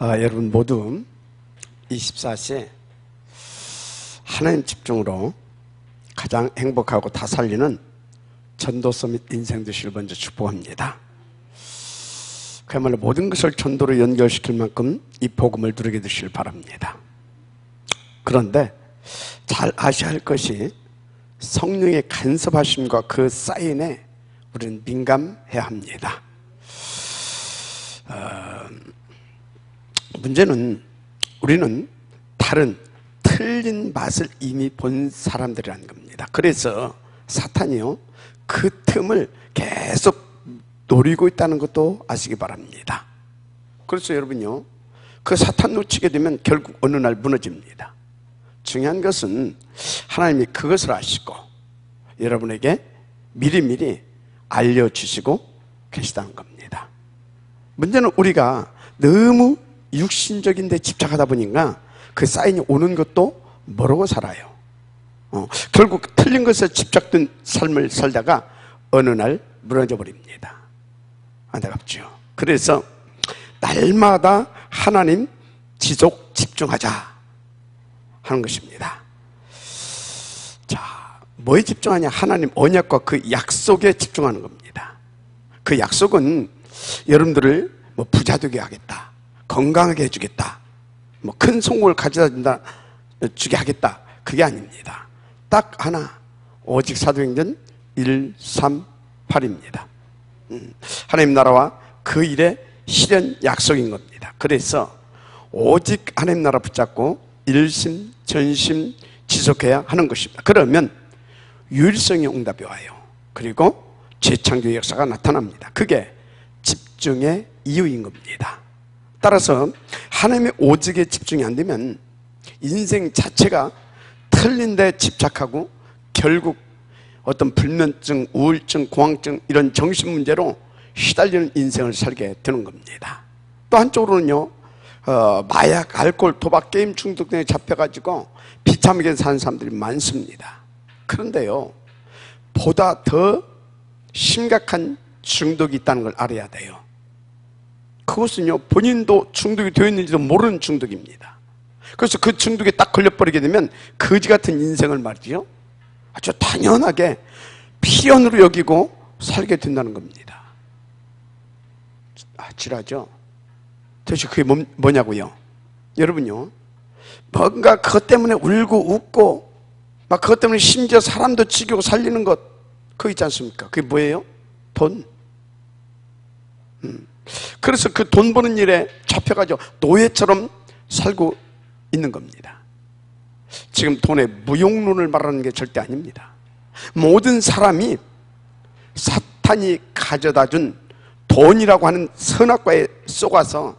여러분 모두 24시 하나님 집중으로 가장 행복하고 다 살리는 전도서 및 인생 되시길 먼저 축복합니다. 그야말로 모든 것을 전도로 연결시킬 만큼 이 복음을 누리게 되시길 바랍니다. 그런데 잘 아셔야 할 것이 성령의 간섭하심과 그 사인에 우리는 민감해야 합니다. 문제는 우리는 다른 틀린 맛을 이미 본 사람들이라는 겁니다. 그래서 사탄이요, 그 틈을 계속 노리고 있다는 것도 아시기 바랍니다. 그래서 여러분요, 그 사탄 놓치게 되면 결국 어느 날 무너집니다. 중요한 것은 하나님이 그것을 아시고 여러분에게 미리미리 알려주시고 계시다는 겁니다. 문제는 우리가 너무 육신적인 데 집착하다 보니까 그 사인이 오는 것도 모르고 살아요. 결국 틀린 것에 집착된 삶을 살다가 어느 날 무너져 버립니다. 안타깝죠. 그래서 날마다 하나님 지속 집중하자 하는 것입니다. 자, 뭐에 집중하냐? 하나님 언약과 그 약속에 집중하는 겁니다. 그 약속은 여러분들을 부자 되게 하겠다, 건강하게 해주겠다, 큰 성공을 가져다 주게 하겠다, 그게 아닙니다. 딱 하나, 오직 사도행전 1:3-8입니다. 하나님 나라와 그 일의 실현 약속인 겁니다. 그래서 오직 하나님 나라 붙잡고 일심 전심 지속해야 하는 것입니다. 그러면 유일성의 응답이 와요. 그리고 재창조의 역사가 나타납니다. 그게 집중의 이유인 겁니다. 따라서 하나님의 오직에 집중이 안 되면 인생 자체가 틀린 데 집착하고 결국 어떤 불면증, 우울증, 공황증 이런 정신 문제로 시달리는 인생을 살게 되는 겁니다. 또 한쪽으로는요, 마약, 알코올, 도박, 게임 중독 등에 잡혀가지고 비참하게 사는 사람들이 많습니다. 그런데요, 보다 더 심각한 중독이 있다는 걸 알아야 돼요. 그것은요, 본인도 중독이 되어 있는지도 모르는 중독입니다. 그래서 그 중독에 딱 걸려버리게 되면 거지 같은 인생을 말이죠, 아주 당연하게 필연으로 여기고 살게 된다는 겁니다. 지라죠? 도대체 그게 뭐냐고요? 여러분요, 뭔가 그것 때문에 울고 웃고 막 그것 때문에 심지어 사람도 죽이고 살리는 것, 그거 있지 않습니까? 그게 뭐예요? 돈. 그래서 그 돈 버는 일에 잡혀가지고 노예처럼 살고 있는 겁니다. 지금 돈의 무용론을 말하는 게 절대 아닙니다. 모든 사람이 사탄이 가져다 준 돈이라고 하는 선악과에 속아서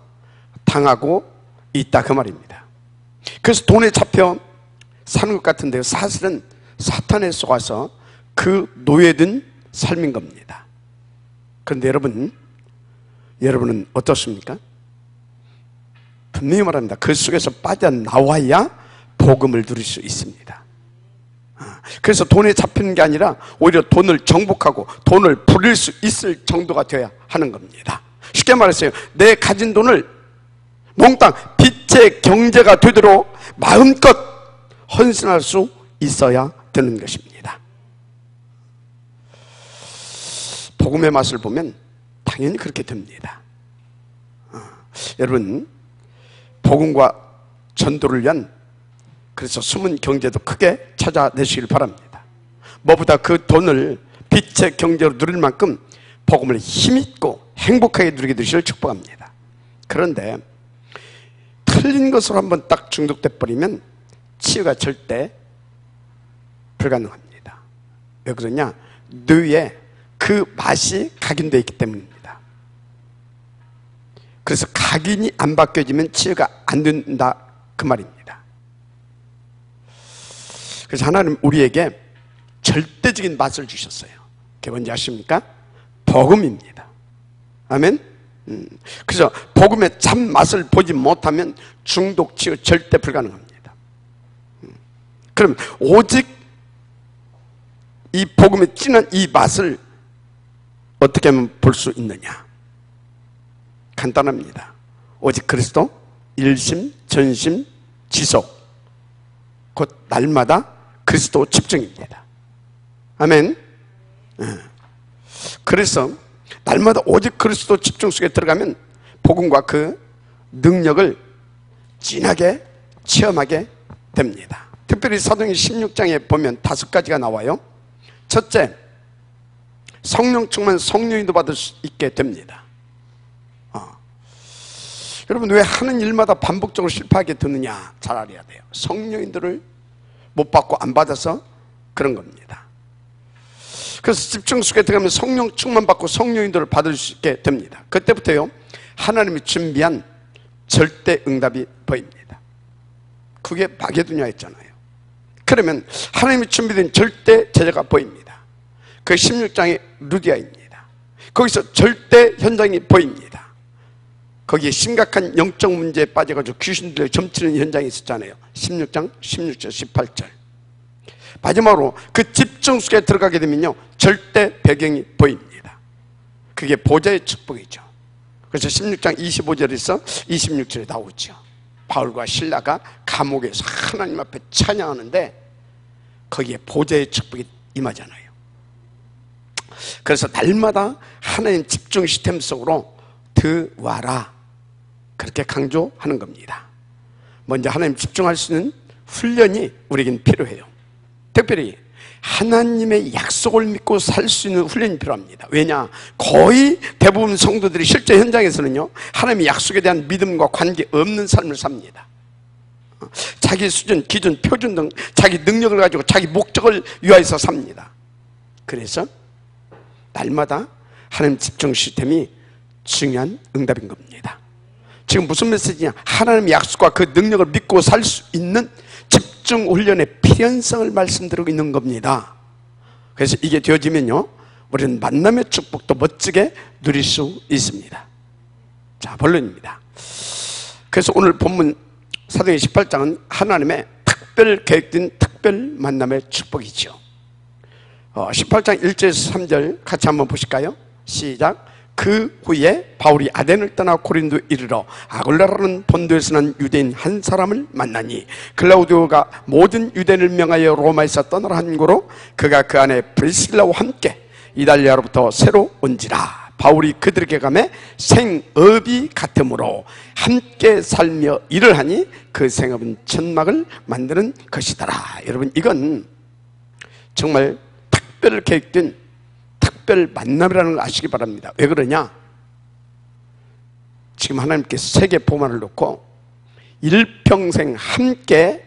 당하고 있다, 그 말입니다. 그래서 돈에 잡혀 사는 것 같은데요, 사실은 사탄에 속아서 그 노예된 삶인 겁니다. 그런데 여러분은 어떻습니까? 분명히 말합니다. 그 속에서 빠져나와야 복음을 누릴 수 있습니다. 그래서 돈에 잡히는 게 아니라 오히려 돈을 정복하고 돈을 부릴 수 있을 정도가 되어야 하는 겁니다. 쉽게 말해서요, 내 가진 돈을 몽땅 빛의 경제가 되도록 마음껏 헌신할 수 있어야 되는 것입니다. 복음의 맛을 보면 당연히 그렇게 됩니다. 여러분, 복음과 전도를 위한 그래서 숨은 경제도 크게 찾아내시길 바랍니다. 뭐보다 그 돈을 빛의 경제로 누릴 만큼 복음을 힘있고 행복하게 누리게 되시길 축복합니다. 그런데 틀린 것으로 한번 딱 중독돼 버리면 치유가 절대 불가능합니다. 왜 그러냐? 뇌에 그 맛이 각인되어 있기 때문입니다. 그래서 각인이 안 바뀌어지면 치유가 안 된다, 그 말입니다. 그래서 하나님 우리에게 절대적인 맛을 주셨어요. 그게 뭔지 아십니까? 복음입니다. 아멘? 그래서 복음의 참맛을 보지 못하면 중독 치유 절대 불가능합니다. 그럼 오직 이 복음의 진한 이 맛을 어떻게 하면 볼 수 있느냐? 간단합니다. 오직 그리스도 일심, 전심, 지속, 곧 날마다 그리스도 집중입니다. 아멘. 그래서 날마다 오직 그리스도 집중 속에 들어가면 복음과 그 능력을 진하게 체험하게 됩니다. 특별히 사도행전 16장에 보면 5가지가 나와요. 첫째, 성령 충만, 성령인도 받을 수 있게 됩니다. 여러분, 왜 하는 일마다 반복적으로 실패하게 되느냐 잘 알아야 돼요. 성령인들을 못 받고 안 받아서 그런 겁니다. 그래서 집중 속에 들어가면 성령 충만 받고 성령인들을 받을 수 있게 됩니다. 그때부터요, 하나님이 준비한 절대 응답이 보입니다. 그게 마게도냐였잖아요. 그러면 하나님이 준비된 절대 제자가 보입니다. 그 16장의 루디아입니다. 거기서 절대 현장이 보입니다. 거기에 심각한 영적 문제에 빠져가지고 귀신들을 점치는 현장이 있었잖아요. 16장 16절 18절. 마지막으로 그 집중 속에 들어가게 되면요, 절대 배경이 보입니다. 그게 보좌의 축복이죠. 그래서 16장 25절에서 26절에 나오죠. 바울과 실라가 감옥에서 하나님 앞에 찬양하는데 거기에 보좌의 축복이 임하잖아요. 그래서 날마다 하나님 집중 시스템 속으로 들어와라, 그렇게 강조하는 겁니다. 먼저 하나님 집중할 수 있는 훈련이 우리에겐 필요해요. 특별히 하나님의 약속을 믿고 살 수 있는 훈련이 필요합니다. 왜냐? 거의 대부분 성도들이 실제 현장에서는요, 하나님의 약속에 대한 믿음과 관계 없는 삶을 삽니다. 자기 수준, 기준, 표준 등 자기 능력을 가지고 자기 목적을 위하여서 삽니다. 그래서 날마다 하나님 집중 시스템이 중요한 응답인 겁니다. 지금 무슨 메시지냐? 하나님의 약속과 그 능력을 믿고 살 수 있는 집중 훈련의 필연성을 말씀드리고 있는 겁니다. 그래서 이게 되어지면요, 우리는 만남의 축복도 멋지게 누릴 수 있습니다. 자, 본론입니다. 그래서 오늘 본문 사도행전 18장은 하나님의 특별 계획된 특별 만남의 축복이죠. 18장 1절에서 3절 같이 한번 보실까요? 시작. 그 후에 바울이 아덴을 떠나 고린도에 이르러 아굴라라는 본도에서 난 유대인 한 사람을 만나니 글라우디오가 모든 유대인을 명하여 로마에서 떠나라 한 고로 그가 그 안에 브리스길라와 함께 이달리아로부터 새로 온지라. 바울이 그들에게 가매 생업이 같으므로 함께 살며 일을 하니 그 생업은 천막을 만드는 것이더라. 여러분, 이건 정말 특별 계획된 특별 만남이라는 걸 아시기 바랍니다. 왜 그러냐? 지금 하나님께서 세계 보만을 놓고 일평생 함께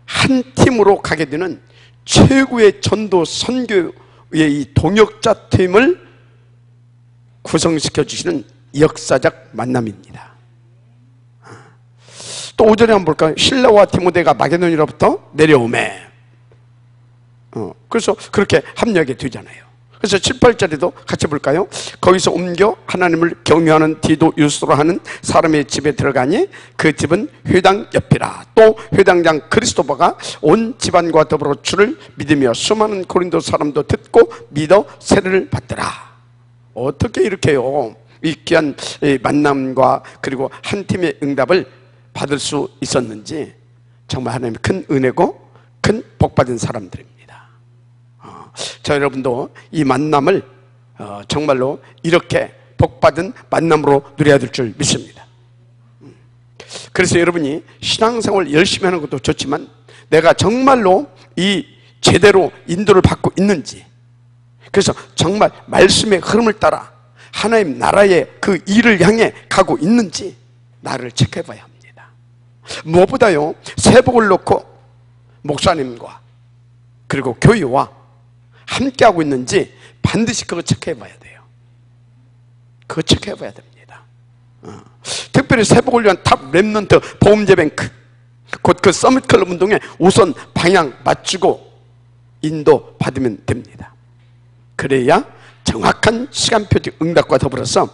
한 팀으로 가게 되는 최고의 전도 선교의 이 동역자 팀을 구성시켜 주시는 역사적 만남입니다. 또 5절에 한번 볼까요? 실라와 디모데가 마게도냐로부터 내려오매. 그래서 그렇게 합류하게 되잖아요. 그래서 7, 8절에도 같이 볼까요? 거기서 옮겨 하나님을 경외하는 디도 유스로 하는 사람의 집에 들어가니 그 집은 회당 옆이라. 또 회당장 크리스토버가 온 집안과 더불어 주를 믿으며 수많은 고린도 사람도 듣고 믿어 세례를 받더라. 어떻게 이렇게요, 이 귀한 만남과 그리고 한 팀의 응답을 받을 수 있었는지 정말 하나님의 큰 은혜고 큰 복받은 사람들입니다. 저 여러분도 이 만남을 정말로 이렇게 복받은 만남으로 누려야 될 줄 믿습니다. 그래서 여러분이 신앙생활 열심히 하는 것도 좋지만 내가 정말로 이 제대로 인도를 받고 있는지, 그래서 정말 말씀의 흐름을 따라 하나님 나라의 그 일을 향해 가고 있는지 나를 체크해 봐야 합니다. 무엇보다요, 세복을 놓고 목사님과 그리고 교회와 함께하고 있는지 반드시 그거 체크해 봐야 돼요. 그거 체크해 봐야 됩니다. 특별히 세복을 위한 탑 렘넌트 보험제뱅크, 곧 그 서밋 클럽 운동에 우선 방향 맞추고 인도 받으면 됩니다. 그래야 정확한 시간표적 응답과 더불어서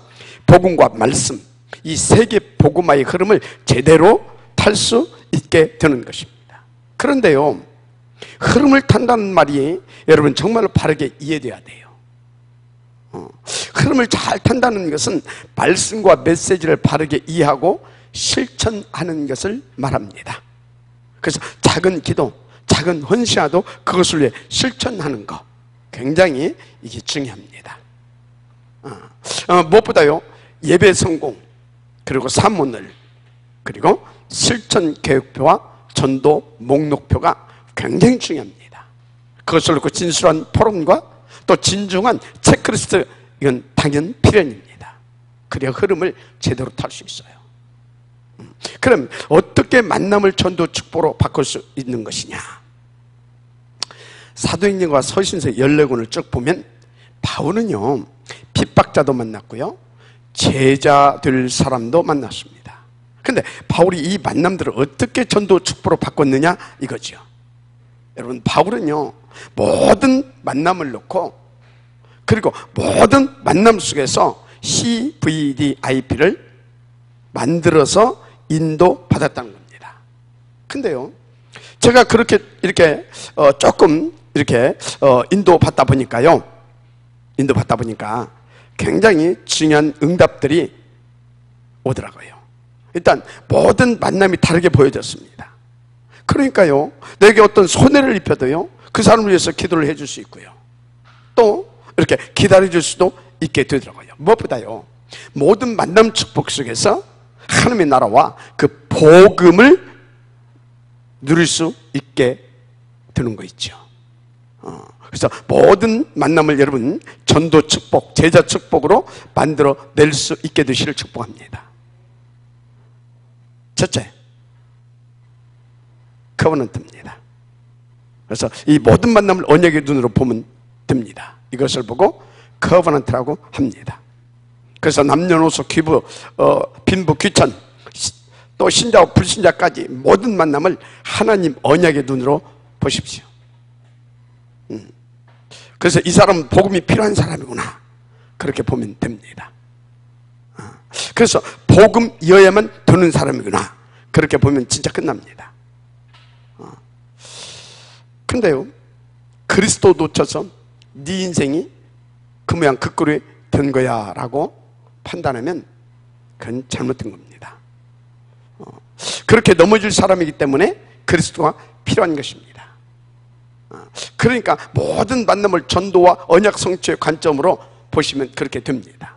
복음과 말씀, 이 세계 복음화의 흐름을 제대로 탈 수 있게 되는 것입니다. 그런데요, 흐름을 탄다는 말이 여러분 정말로 바르게 이해돼야 돼요. 흐름을 잘 탄다는 것은 말씀과 메시지를 바르게 이해하고 실천하는 것을 말합니다. 그래서 작은 기도, 작은 헌신하도 그것을 위해 실천하는 것, 굉장히 이게 중요합니다. 무엇보다요, 예배 성공, 그리고 사문을, 그리고 실천 계획표와 전도 목록표가 굉장히 중요합니다. 그것을 놓고 진솔한 토론과 또 진중한 체크리스트, 이건 당연 필연입니다. 그래야 흐름을 제대로 탈 수 있어요. 그럼 어떻게 만남을 전도 축복으로 바꿀 수 있는 것이냐? 사도행전과 서신서 14권을 쭉 보면 바울은요, 핍박자도 만났고요, 제자 될 사람도 만났습니다. 근데 바울이 이 만남들을 어떻게 전도 축복으로 바꿨느냐 이거죠. 여러분, 바울은요, 모든 만남을 놓고, 그리고 모든 만남 속에서 CVDIP를 만들어서 인도받았다는 겁니다. 근데요, 제가 그렇게 이렇게 조금 이렇게 인도받다 보니까 굉장히 중요한 응답들이 오더라고요. 일단 모든 만남이 다르게 보여졌습니다. 그러니까요, 내게 어떤 손해를 입혀도요, 그 사람을 위해서 기도를 해줄 수 있고요, 또 이렇게 기다려줄 수도 있게 되더라고요. 무엇보다요, 모든 만남 축복 속에서 하나님의 나라와 그 복음을 누릴 수 있게 되는 거 있죠. 그래서 모든 만남을 여러분 전도 축복, 제자 축복으로 만들어 낼 수 있게 되시를 축복합니다. 첫째, 커버넌트입니다. 그래서 이 모든 만남을 언약의 눈으로 보면 됩니다. 이것을 보고 커버넌트라고 합니다. 그래서 남녀노소, 기부, 빈부, 귀천, 또 신자와 불신자까지 모든 만남을 하나님 언약의 눈으로 보십시오. 그래서 이 사람은 복음이 필요한 사람이구나, 그렇게 보면 됩니다. 그래서 복음이어야만 되는 사람이구나, 그렇게 보면 진짜 끝납니다. 근데요, 그리스도 놓쳐서 네 인생이 그 모양 그 꼴이 된 거야 라고 판단하면 그건 잘못된 겁니다. 그렇게 넘어질 사람이기 때문에 그리스도가 필요한 것입니다. 그러니까 모든 만남을 전도와 언약 성취의 관점으로 보시면 그렇게 됩니다.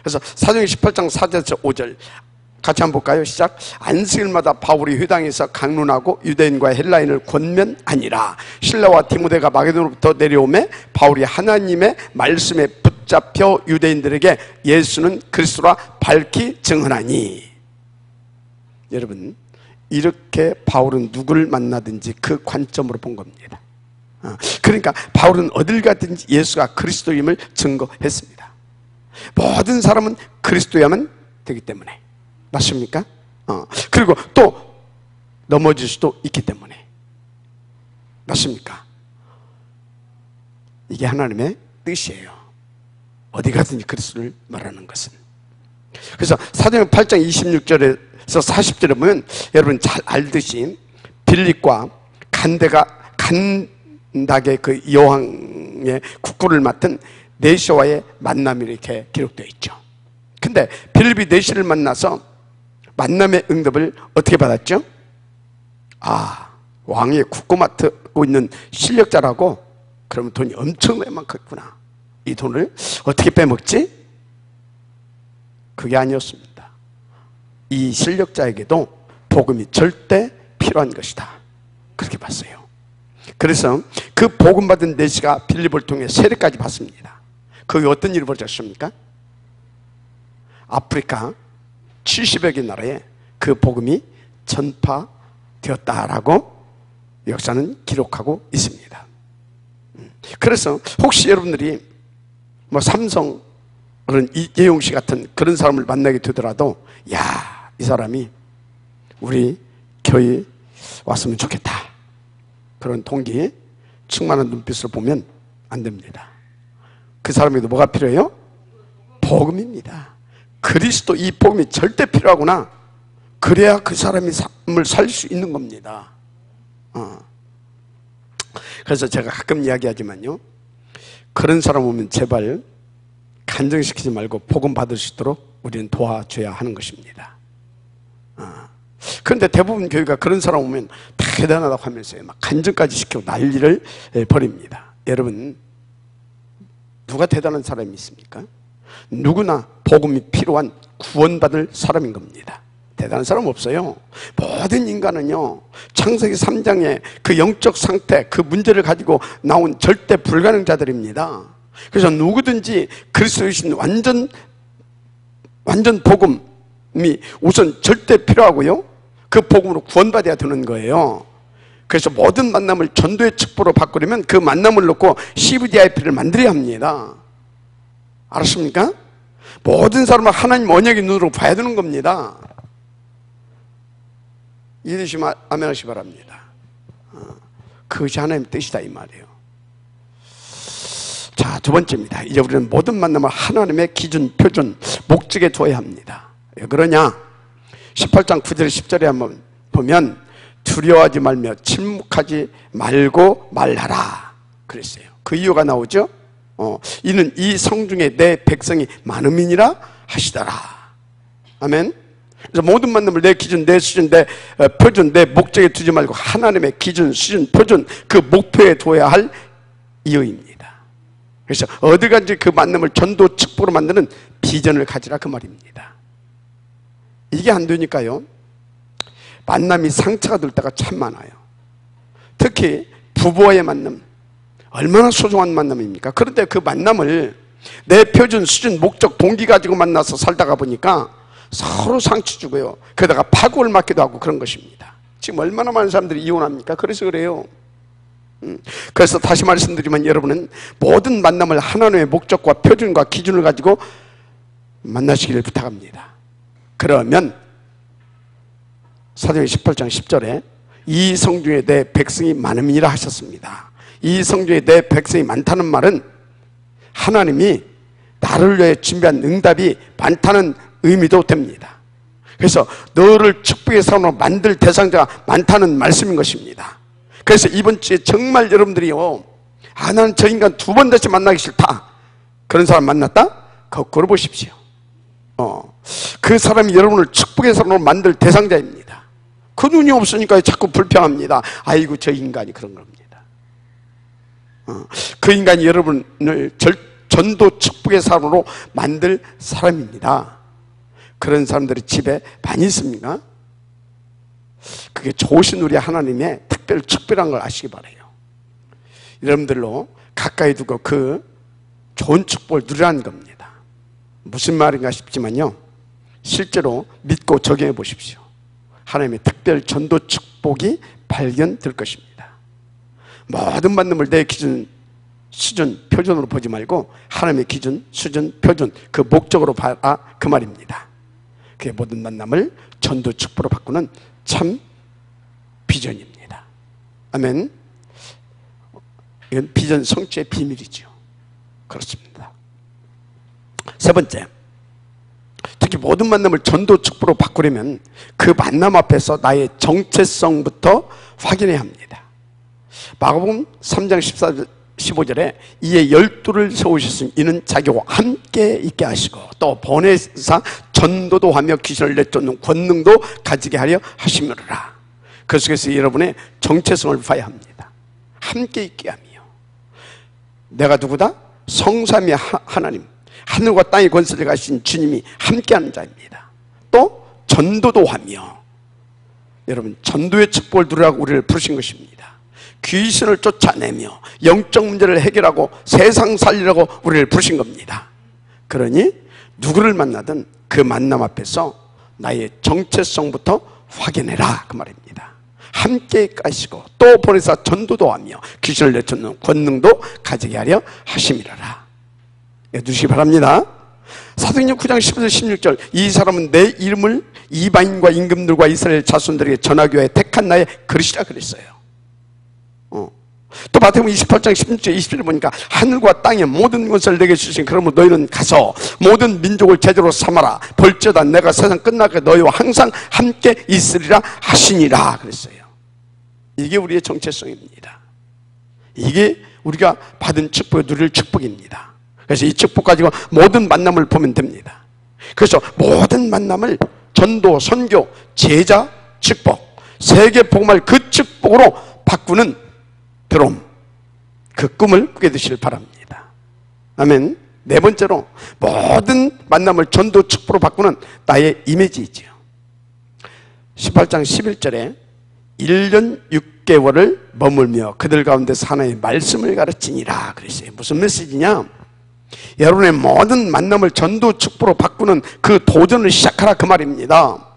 그래서 사도행전 18장 4절에서 5절 같이 한번 볼까요? 시작. 안식일마다 바울이 회당에서 강론하고 유대인과 헬라인을 권면하니라. 실라와 디모데가 마게도로부터 내려오매 바울이 하나님의 말씀에 붙잡혀 유대인들에게 예수는 그리스도라 밝히 증언하니. 여러분, 이렇게 바울은 누구를 만나든지 그 관점으로 본 겁니다. 그러니까 바울은 어딜 가든지 예수가 그리스도임을 증거했습니다. 모든 사람은 그리스도야만 되기 때문에. 맞습니까? 그리고 또 넘어질 수도 있기 때문에. 맞습니까? 이게 하나님의 뜻이에요. 어디 가든지 그리스도를 말하는 것은. 그래서 사도행전 8장 26절에서 40절에 보면 여러분 잘 알듯이 빌립과 간닥의 그 여왕의 국구를 맡은 네시와의 만남이 이렇게 기록되어 있죠. 근데 빌립이 네시를 만나서 만남의 응답을 어떻게 받았죠? 왕의 국고 맡고 있는 실력자라고? 그러면 돈이 엄청나게 많겠구나. 이 돈을 어떻게 빼먹지? 그게 아니었습니다. 이 실력자에게도 복음이 절대 필요한 것이다, 그렇게 봤어요. 그래서 그 복음 받은 네시가 빌립을 통해 세례까지 받습니다. 그게 어떤 일이 벌어졌습니까? 아프리카 70여 개 나라에 그 복음이 전파되었다라고 역사는 기록하고 있습니다. 그래서 혹시 여러분들이 뭐 삼성 그런 이재용 씨 같은 그런 사람을 만나게 되더라도, 야, 이 사람이 우리 교회에 왔으면 좋겠다, 그런 동기, 충만한 눈빛으로 보면 안 됩니다. 그 사람에게도 뭐가 필요해요? 복음입니다. 그리스도, 이 복음이 절대 필요하구나. 그래야 그 사람이 삶을 살 수 있는 겁니다. 그래서 제가 가끔 이야기하지만요, 그런 사람 오면 제발 간증시키지 말고 복음 받을 수 있도록 우리는 도와줘야 하는 것입니다. 그런데 대부분 교회가 그런 사람 오면 대단하다고 하면서요, 막 간증까지 시키고 난리를 벌입니다. 여러분, 누가 대단한 사람이 있습니까? 누구나 복음이 필요한 구원받을 사람인 겁니다. 대단한 사람 없어요. 모든 인간은요, 창세기 3장의 그 영적 상태, 그 문제를 가지고 나온 절대 불가능자들입니다. 그래서 누구든지 그리스도이신 완전 복음이 우선 절대 필요하고요, 그 복음으로 구원받아야 되는 거예요. 그래서 모든 만남을 전도의 축복으로 바꾸려면 그 만남을 놓고 CVDIP를 만들어야 합니다. 알았습니까? 모든 사람은 하나님 언약의 눈으로 봐야 되는 겁니다. 이해되시면 아멘 하시기 바랍니다. 그것이 하나님의 뜻이다 이 말이에요. 자, 두 번째입니다. 이제 우리는 모든 만남을 하나님의 기준, 표준, 목적에 두어야 합니다. 왜 그러냐? 18장 9절 10절에 한번 보면 두려워하지 말며 침묵하지 말고 말하라 그랬어요. 그 이유가 나오죠. 이는 이 성중에 내 백성이 많음이니라 하시더라. 아멘. 그래서 모든 만남을 내 기준, 내 수준, 내 표준, 내 목적에 두지 말고 하나님의 기준, 수준, 표준, 그 목표에 둬야 할 이유입니다. 그래서 어디든지 그 만남을 전도 축복으로 만드는 비전을 가지라 그 말입니다. 이게 안 되니까요, 만남이 상처가 될 때가 참 많아요. 특히 부부와의 만남, 얼마나 소중한 만남입니까? 그런데 그 만남을 내 표준, 수준, 목적, 동기 가지고 만나서 살다가 보니까 서로 상처 주고요, 그러다가 파국을 맞기도 하고 그런 것입니다. 지금 얼마나 많은 사람들이 이혼합니까? 그래서 그래요. 그래서 다시 말씀드리면 여러분은 모든 만남을 하나님의 목적과 표준과 기준을 가지고 만나시기를 부탁합니다. 그러면 사도행전 18장 10절에 이 성중에 내 백성이 많음이라 하셨습니다. 이 성중에 내 백성이 많다는 말은 하나님이 나를 위해 준비한 응답이 많다는 의미도 됩니다. 그래서 너를 축복의 사람으로 만들 대상자가 많다는 말씀인 것입니다. 그래서 이번 주에 정말 여러분들이요, 나는 저 인간 두 번 다시 만나기 싫다, 그런 사람 만났다? 거꾸로 보십시오. 그 사람이 여러분을 축복의 사람으로 만들 대상자입니다. 그 눈이 없으니까 자꾸 불평합니다. 아이고 저 인간이 그런 겁니다. 그 인간이 여러분을 전도 축복의 사람으로 만들 사람입니다. 그런 사람들이 집에 많이 있습니까? 그게 좋으신 우리 하나님의 특별한 걸 아시기 바라요. 여러분들로 가까이 두고 그 좋은 축복을 누리라는 겁니다. 무슨 말인가 싶지만요, 실제로 믿고 적용해 보십시오. 하나님의 특별 전도 축복이 발견될 것입니다. 모든 만남을 내 기준, 수준, 표준으로 보지 말고 하나님의 기준, 수준, 표준, 그 목적으로 봐라 그 말입니다. 그 모든 만남을 전도 축복으로 바꾸는 참 비전입니다. 아멘. 이건 비전 성취의 비밀이죠. 그렇습니다. 세 번째, 특히 모든 만남을 전도 축복으로 바꾸려면 그 만남 앞에서 나의 정체성부터 확인해야 합니다. 마가복음 3장 14절 15절에 이에 12를 세우셨으니 이는 자기와 함께 있게 하시고 또 보내사 전도도 하며 귀신을 내쫓는 권능도 가지게 하려 하시므라. 그 속에서 여러분의 정체성을 봐야 합니다. 함께 있게 하며, 내가 누구다? 성삼위 하나님, 하늘과 땅의 권세를 가신 주님이 함께하는 자입니다. 또 전도도 하며, 여러분 전도의 축복을 누리라고 우리를 부르신 것입니다. 귀신을 쫓아내며 영적 문제를 해결하고 세상 살리라고 우리를 부르신 겁니다. 그러니 누구를 만나든 그 만남 앞에서 나의 정체성부터 확인해라 그 말입니다. 함께 가시고 또 보내사 전도도 하며 귀신을 내쫓는 권능도 가지게 하려 하심이라라. 해두시기 바랍니다. 사도행전 9장 15절 16절 이 사람은 내 이름을 이방인과 임금들과 이스라엘 자손들에게 전하기 위해 택한 나의 그릇이라 그랬어요. 또 마태복음 28장 16절 20절을 보니까 하늘과 땅의 모든 것을 내게 주신 그러므로 너희는 가서 모든 민족을 제자로 삼아라. 볼지어다 내가 세상 끝나게 너희와 항상 함께 있으리라 하시니라 그랬어요. 이게 우리의 정체성입니다. 이게 우리가 받은 축복을 누릴 축복입니다. 그래서 이 축복 가지고 모든 만남을 보면 됩니다. 그래서 모든 만남을 전도, 선교, 제자 축복, 세계 복음을 그 축복으로 바꾸는 드롬, 그 꿈을 꾸게 되시길 바랍니다. 아멘. 네 번째로, 모든 만남을 전도 축복으로 바꾸는 나의 이미지이지요. 18장 11절에 1년 6개월을 머물며 그들 가운데서 하나님의 말씀을 가르치니라 그랬어요. 무슨 메시지냐? 여러분의 모든 만남을 전도 축복으로 바꾸는 그 도전을 시작하라 그 말입니다.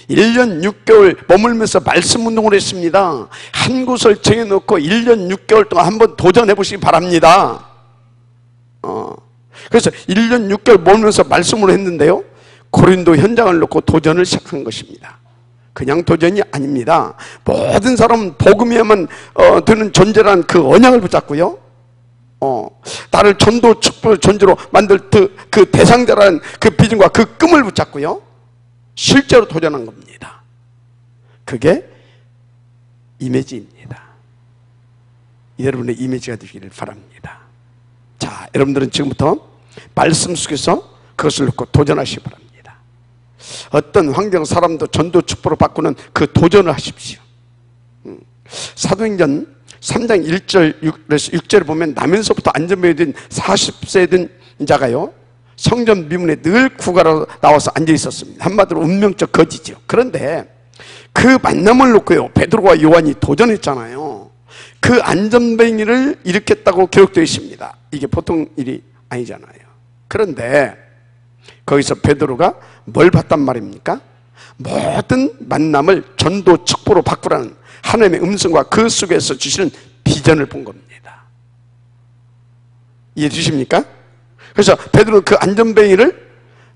1년 6개월 머물면서 말씀 운동을 했습니다. 한 곳을 정해놓고 1년 6개월 동안 한번 도전해 보시기 바랍니다. 그래서 1년 6개월 머물면서 말씀을 했는데요, 고린도 현장을 놓고 도전을 시작한 것입니다. 그냥 도전이 아닙니다. 모든 사람은 복음에만 되는 존재란 그 언약을 붙잡고요, 나를 전도 축복의 존재로 만들 그 대상자라는 그 비전과 그 꿈을 붙잡고요, 실제로 도전한 겁니다. 그게 이미지입니다. 여러분의 이미지가 되기를 바랍니다. 자, 여러분들은 지금부터 말씀 속에서 그것을 놓고 도전하시기 바랍니다. 어떤 환경 사람도 전도 축복으로 바꾸는 그 도전을 하십시오. 사도행전 3장 1절 6절을 보면 나면서부터 안전병이 된 40세 된 자가요, 성전 미문에 늘 구가로 나와서 앉아 있었습니다. 한마디로 운명적 거지죠. 그런데 그 만남을 놓고요, 베드로와 요한이 도전했잖아요. 그 안전뱅이를 일으켰다고 기록되어 있습니다. 이게 보통 일이 아니잖아요. 그런데 거기서 베드로가 뭘 봤단 말입니까? 모든 만남을 전도 축복으로 바꾸라는 하나님의 음성과 그 속에서 주시는 비전을 본 겁니다. 이해해 주십니까? 그래서 베드로는 그 안전뱅이를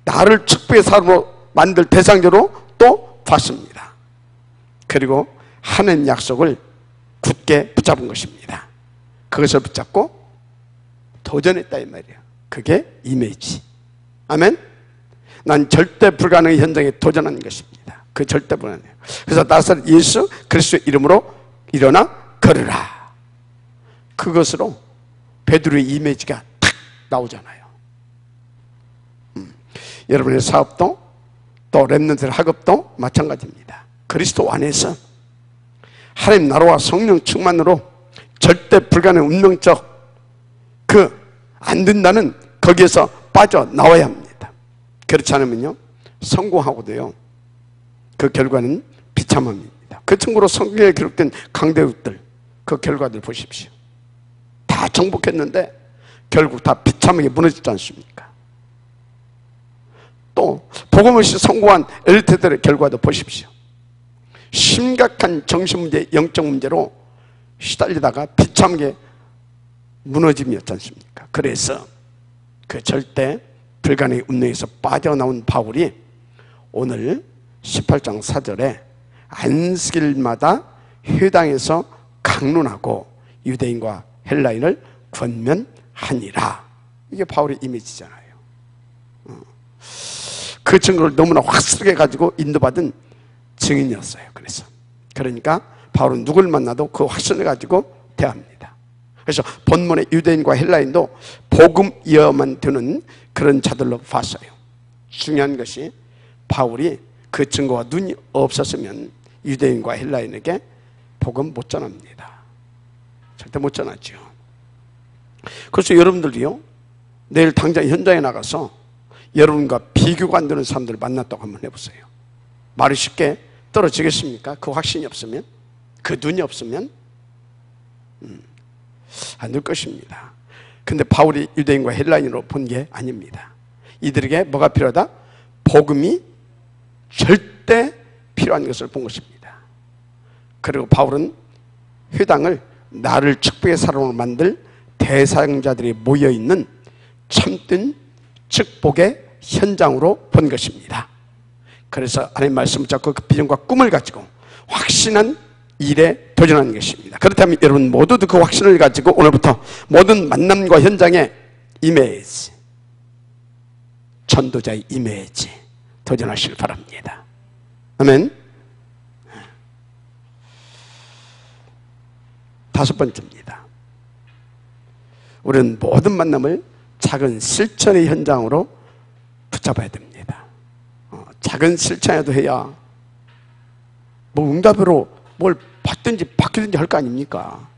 나를 축복의 사람으로 만들 대상자로 또 봤습니다. 그리고 하나님 약속을 굳게 붙잡은 것입니다. 그것을 붙잡고 도전했다 이 말이에요. 그게 이미지. 아멘. 난 절대 불가능의 현장에 도전하는 것입니다. 그 절대 불가능해요. 그래서 나사렛 예수 그리스도의 이름으로 일어나 걸으라. 그것으로 베드로의 이미지가 탁 나오잖아요. 여러분의 사업도 또 렘넌트의 학업도 마찬가지입니다. 그리스도 안에서 하나님 나라와 성령 충만으로 절대 불가능의 운명적 안 된다는 거기에서 빠져나와야 합니다. 그렇지 않으면요, 성공하고도요, 그 결과는 비참함입니다. 그 참고로 성경에 기록된 강대국들 그 결과들 보십시오. 다 정복했는데 결국 다 비참하게 무너지지 않습니까? 또 복음 없이 성공한 엘리트들의 결과도 보십시오. 심각한 정신문제, 영적 문제로 시달리다가 비참하게 무너짐이었지 않습니까? 그래서 그 절대 불가능의 운명에서 빠져나온 바울이 오늘 18장 4절에 안식일마다 회당에서 강론하고 유대인과 헬라인을 권면하니라. 이게 바울의 이미지잖아요. 그 증거를 너무나 확실하게 가지고 인도받은 증인이었어요. 그러니까 바울은 누굴 만나도 그 확신을 가지고 대합니다. 그래서 본문의 유대인과 헬라인도 복음 이어만 드는 그런 자들로 봤어요. 중요한 것이 바울이 그 증거와 눈이 없었으면 유대인과 헬라인에게 복음 못 전합니다. 절대 못 전하죠. 그래서 여러분들이요, 내일 당장 현장에 나가서 여러분과 비교가 안 되는 사람들을 만났다고 한번 해보세요. 말이 쉽게 떨어지겠습니까? 그 확신이 없으면, 그 눈이 없으면 안 될 것입니다. 근데 바울이 유대인과 헬라인으로 본 게 아닙니다. 이들에게 뭐가 필요하다? 복음이 절대 필요한 것을 본 것입니다. 그리고 바울은 회당을 나를 축복의 사람으로 만들 대상자들이 모여있는 참된 축복의 현장으로 본 것입니다. 그래서 하나님 말씀을 잡고 그 비전과 꿈을 가지고 확신한 일에 도전하는 것입니다. 그렇다면 여러분 모두도 그 확신을 가지고 오늘부터 모든 만남과 현장의 이미지, 전도자의 이미지 도전하시길 바랍니다. 아멘. 다섯 번째입니다. 우리는 모든 만남을 작은 실천의 현장으로 붙잡아야 됩니다. 작은 실천이라도 해야 뭐 응답으로 뭘 받든지 바뀌든지 할 거 아닙니까?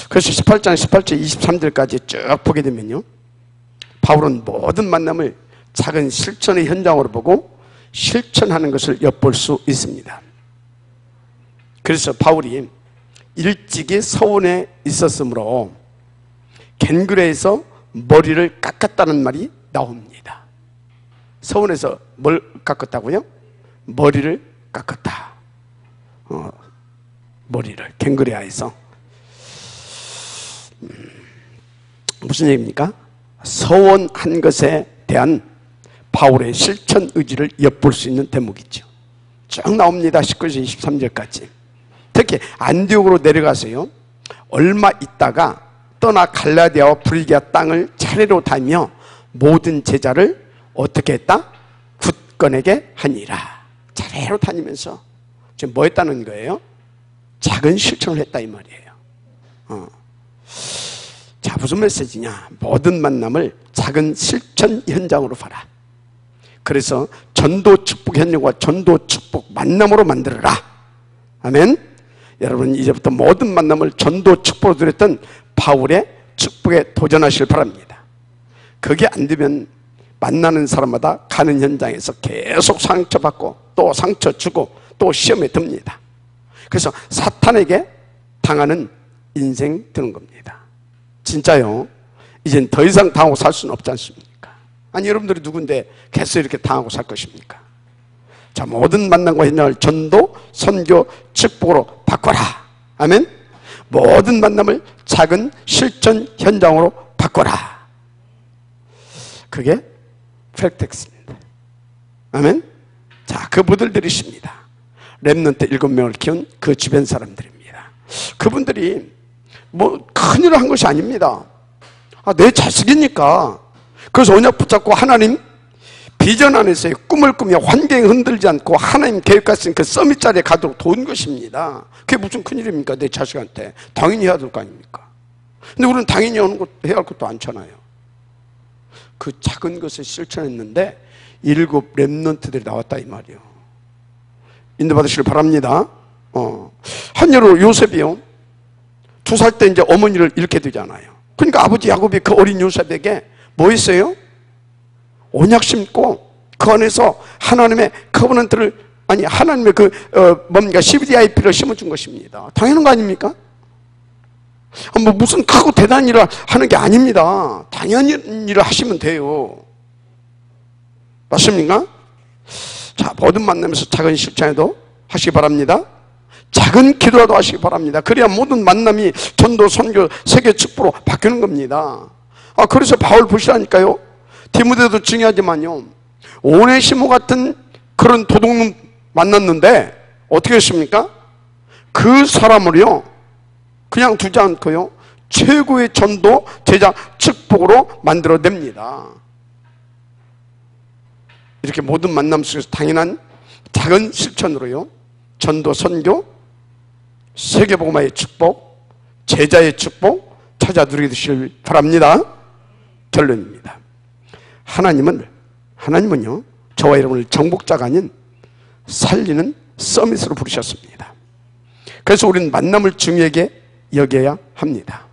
그래서 18장 18절 23절까지 쭉 보게 되면요, 바울은 모든 만남을 작은 실천의 현장으로 보고 실천하는 것을 엿볼 수 있습니다. 그래서 바울이 일찍이 서원에 있었으므로 겐그레에서 머리를 깎았다는 말이 나옵니다. 서원에서 뭘 깎았다고요? 머리를 깎았다. 머리를 겐그레아에서. 무슨 얘기입니까? 서원한 것에 대한 바울의 실천 의지를 엿볼 수 있는 대목이죠. 쭉 나옵니다. 19절 23절까지. 특히 안디옥으로 내려가서요, 얼마 있다가 떠나 갈라디아와 프리기아 땅을 차례로 다니며 모든 제자를 어떻게 했다? 굳건하게 하니라. 차례로 다니면서 지금 뭐 했다는 거예요? 작은 실천을 했다 이 말이에요. 자, 무슨 메시지냐? 모든 만남을 작은 실천 현장으로 봐라. 그래서 전도 축복 현장과 전도 축복 만남으로 만들어라. 아멘. 여러분, 이제부터 모든 만남을 전도 축복으로 드렸던 바울의 축복에 도전하시길 바랍니다. 그게 안 되면 만나는 사람마다 가는 현장에서 계속 상처받고 또 상처 주고 또 시험에 듭니다. 그래서 사탄에게 당하는 인생 되는 겁니다. 진짜요. 이젠 더 이상 당하고 살 수는 없지 않습니까? 아니, 여러분들이 누군데 계속 이렇게 당하고 살 것입니까? 자, 모든 만남과 현장을 전도, 선교, 축복으로 바꿔라. 아멘. 모든 만남을 작은 실천 현장으로 바꿔라. 그게 펠텍스입니다. 아멘. 자, 그분들 들이십니다. 렘넌트 7명을 키운 그 주변 사람들입니다. 그분들이 뭐 큰일을 한 것이 아닙니다. 내 자식이니까. 그래서 언약 붙잡고 하나님 비전 안에서의 꿈을 꾸며 환경이 흔들지 않고 하나님 계획하신 그 서밋 자리에 가도록 도운 것입니다. 그게 무슨 큰일입니까? 내 자식한테. 당연히 해야 될 거 아닙니까? 근데 우리는 당연히 해야 할 것도 않잖아요. 그 작은 것을 실천했는데 7 렘넌트들이 나왔다 이 말이에요. 인도받으시길 바랍니다. 한 예로 요셉이요, 2살 때 이제 어머니를 잃게 되잖아요. 그러니까 아버지 야곱이 그 어린 요셉에게 뭐 했어요? 언약 심고 그 안에서 하나님의 커버넌트를, 아니 하나님의 뭡니까, CVDIP를 심어준 것입니다. 당연한 거 아닙니까? 뭐 무슨 크고 대단한 일을 하는 게 아닙니다. 당연한 일을 하시면 돼요. 맞습니까? 자, 모든 만남에서 작은 실천에도 하시기 바랍니다. 작은 기도라도 하시기 바랍니다. 그래야 모든 만남이 전도, 선교, 세계 축복으로 바뀌는 겁니다. 그래서 바울 보시라니까요. 디모데도 중요하지만요, 오네시모 같은 그런 도둑놈 만났는데 어떻게 했습니까? 그 사람을요 그냥 두지 않고요 최고의 전도, 제자, 축복으로 만들어냅니다. 이렇게 모든 만남 속에서 당연한 작은 실천으로요 전도, 선교, 세계복음화의 축복, 제자의 축복 찾아 누리게 되시길 바랍니다. 결론입니다. 하나님은요 저와 여러분을 정복자가 아닌 살리는 서밋으로 부르셨습니다. 그래서 우리는 만남을 중요하게 여겨야 합니다.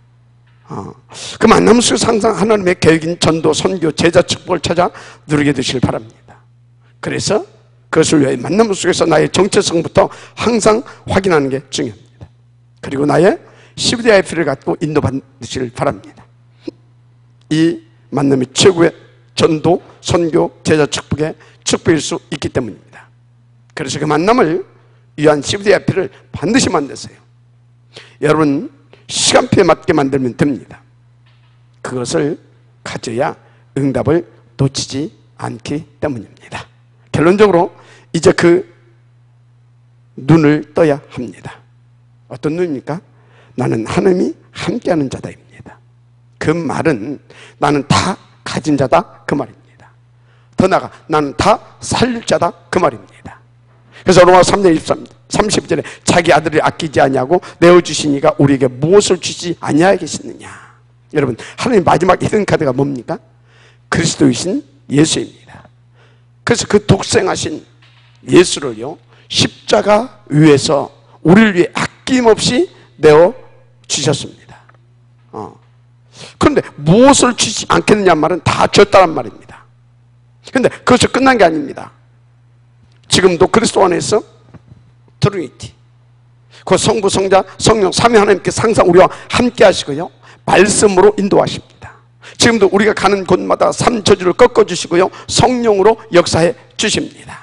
그 만남 속에서 항상 하나님의 계획인 전도, 선교, 제자 축복을 찾아 누리게 되시길 바랍니다. 그래서 그것을 위해 만남 속에서 나의 정체성부터 항상 확인하는 게 중요합니다. 그리고 나의 CVDIP를 갖고 인도받으시길 바랍니다. 이 만남이 최고의 전도, 선교, 제자 축복의 축복일 수 있기 때문입니다. 그래서 그 만남을 위한 CVDIP를 반드시 만드세요. 여러분 시간표에 맞게 만들면 됩니다. 그것을 가져야 응답을 놓치지 않기 때문입니다. 결론적으로 이제 그 눈을 떠야 합니다. 어떤 눈입니까? 나는 하나님이 함께하는 자다입니다. 그 말은 나는 다 가진 자다 그 말입니다. 더 나아가 나는 다 살릴 자다 그 말입니다. 그래서 로마 3장 30절에 자기 아들을 아끼지 아니하고 내어주신 이가 우리에게 무엇을 주지 아니하겠느냐. 여러분 하나님 마지막 히든 카드가 뭡니까? 그리스도이신 예수입니다. 그래서 그 독생하신 예수를요 십자가 위에서 우리를 위해 아낌없이 내어 주셨습니다. 그런데 무엇을 주지 않겠느냐 말은 다 줬다는 말입니다. 그런데 그것이 끝난 게 아닙니다. 지금도 그리스도 안에서 트리니티, 그 성부, 성자, 성령, 삼위 하나님께서 항상 우리와 함께 하시고요, 말씀으로 인도하십니다. 지금도 우리가 가는 곳마다 삶 저주를 꺾어주시고요, 성령으로 역사해 주십니다.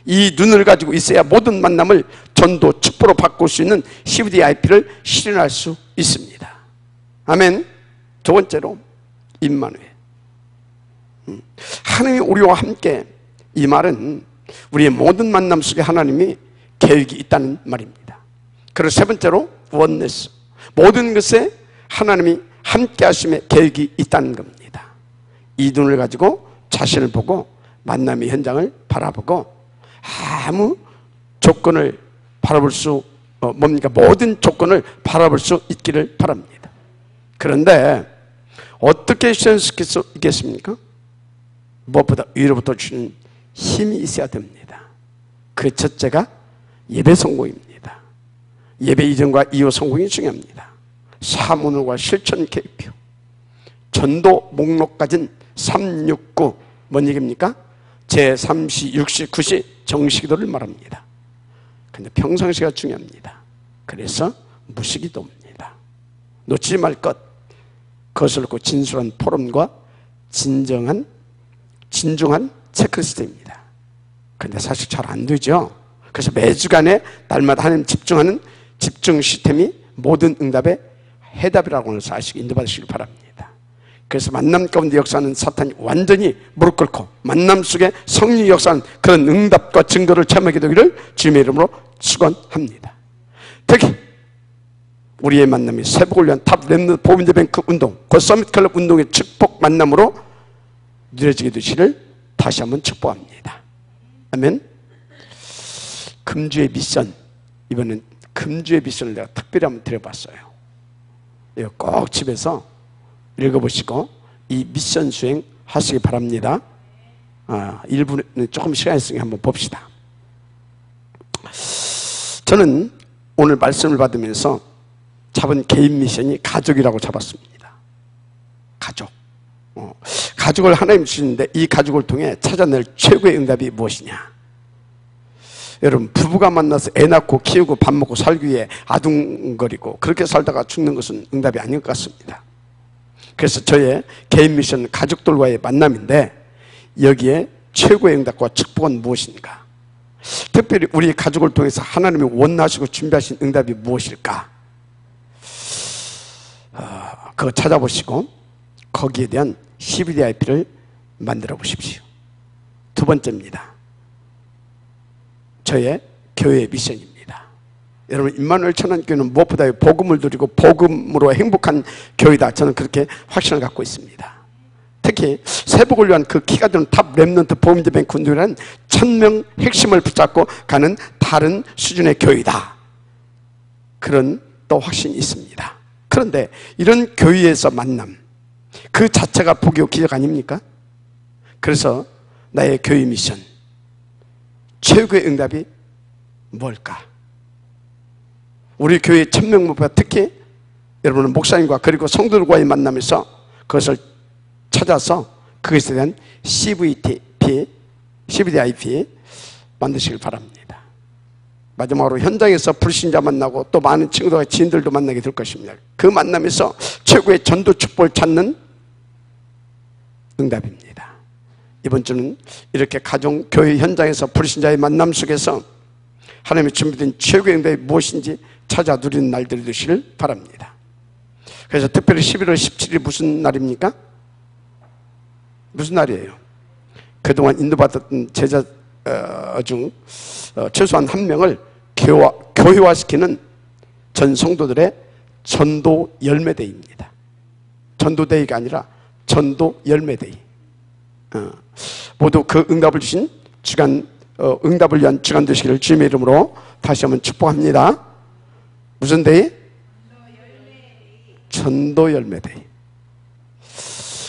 이 눈을 가지고 있어야 모든 만남을 전도 축복으로 바꿀 수 있는 CVDIP를 실현할 수 있습니다. 아멘. 두 번째로 임마누엘, 하나님이 우리와 함께, 이 말은 우리의 모든 만남 속에 하나님이 계획이 있다는 말입니다. 그리고 세 번째로 원네스, 모든 것에 하나님이 함께 하심의 계획이 있다는 겁니다. 이 눈을 가지고 자신을 보고 만남의 현장을 바라보고 아무 조건을 바라볼 수 모든 조건을 바라볼 수 있기를 바랍니다. 그런데 어떻게 실현시킬 수 있겠습니까? 무엇보다 위로부터 주는 힘이 있어야 됩니다. 그 첫째가 예배 성공입니다. 예배 이전과 이후 성공이 중요합니다. 사문과 실천 계획표, 전도 목록 가진 369, 뭔 얘기입니까? 제3시, 6시, 9시 정시기도를 말합니다. 근데 평상시가 중요합니다. 그래서 무시기도입니다. 놓치지 말 것, 거슬고 진솔한 포럼과 진중한 체크리스트입니다. 근데 사실 잘 안 되죠. 그래서 매주간에 날마다 하나님 집중하는 집중 시스템이 모든 응답의 해답이라고 해서 아시고 인도받으시길 바랍니다. 그래서 만남 가운데 역사하는 사탄이 완전히 무릎 꿇고 만남 속에 성령이 역사하는 그런 응답과 증거를 체험하게 되기를 주님의 이름으로 축원합니다. 특히 우리의 만남이 세복을 위한 탑 렘넌트 보험제 뱅크 운동, 그 서밋 클럽 운동의 축복 만남으로 누려지게 되시를 다시 한번 축복합니다. 아멘. 금주의 미션, 이번엔 금주의 미션을 내가 특별히 한번 드려봤어요. 이거 꼭 집에서 읽어보시고 이 미션 수행 하시기 바랍니다. 1분에 조금 시간이 있으니 한번 봅시다. 저는 오늘 말씀을 받으면서 잡은 개인 미션이 가족이라고 잡았습니다. 가족. 가족을 하나님 주시는데 이 가족을 통해 찾아낼 최고의 응답이 무엇이냐? 여러분, 부부가 만나서 애 낳고 키우고 밥 먹고 살기 위해 아둥거리고 그렇게 살다가 죽는 것은 응답이 아닌 것 같습니다. 그래서 저의 개인 미션은 가족들과의 만남인데 여기에 최고의 응답과 축복은 무엇인가? 특별히 우리 가족을 통해서 하나님이 원하시고 준비하신 응답이 무엇일까? 그거 찾아보시고 거기에 대한 CVDIP를 만들어 보십시오. 두 번째입니다. 저의 교회의 미션입니다. 여러분, 임마누엘 천안교회는 무엇보다 복음을 누리고 복음으로 행복한 교회다. 저는 그렇게 확신을 갖고 있습니다. 특히 세복을 위한 그 키가 되는 탑 렘넌트 보험제 뱅크 운동이라는 1000명 핵심을 붙잡고 가는 다른 수준의 교회다. 그런 또 확신이 있습니다. 그런데 이런 교회에서 만남, 그 자체가 복이요 기적 아닙니까? 그래서 나의 교회 미션, 최고의 응답이 뭘까? 우리 교회 1000명 목표가 특히 여러분은 목사님과 그리고 성도들과의 만남에서 그것을 찾아서 그것에 대한 CVDIP 만드시길 바랍니다. 마지막으로 현장에서 불신자 만나고 또 많은 친구들과 지인들도 만나게 될 것입니다. 그 만남에서 최고의 전도 축복을 찾는 응답입니다. 이번 주는 이렇게 가정, 교회 현장에서 불신자의 만남 속에서 하나님의 준비된 최고의 응답이 무엇인지 찾아 누리는 날들이 되시길 바랍니다. 그래서 특별히 11월 17일이 무슨 날입니까? 무슨 날이에요? 그동안 인도받았던 제자 중 최소한 한 명을 교회화시키는 전 성도들의 전도 열매데이입니다. 전도데이가 아니라 전도 열매데이. 모두 그 응답을 주신 응답을 위한 주간 되시기를 주님의 이름으로 다시 한번 축복합니다. 무슨 데이? 전도 열매데이.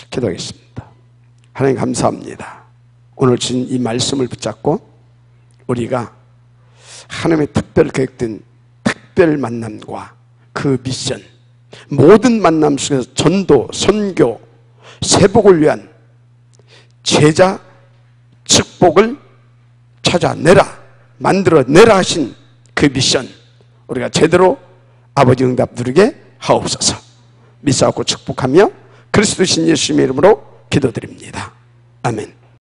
기도하겠습니다. 하나님 감사합니다. 오늘 주신 이 말씀을 붙잡고 우리가 하나님의 특별 계획된 특별 만남과 그 미션, 모든 만남 속에서 전도, 선교, 세복을 위한 제자 축복을 찾아내라, 만들어내라 하신 그 미션, 우리가 제대로 아버지 응답 누리게 하옵소서. 믿사옵고 축복하며 그리스도 신 예수님의 이름으로 기도드립니다. 아멘.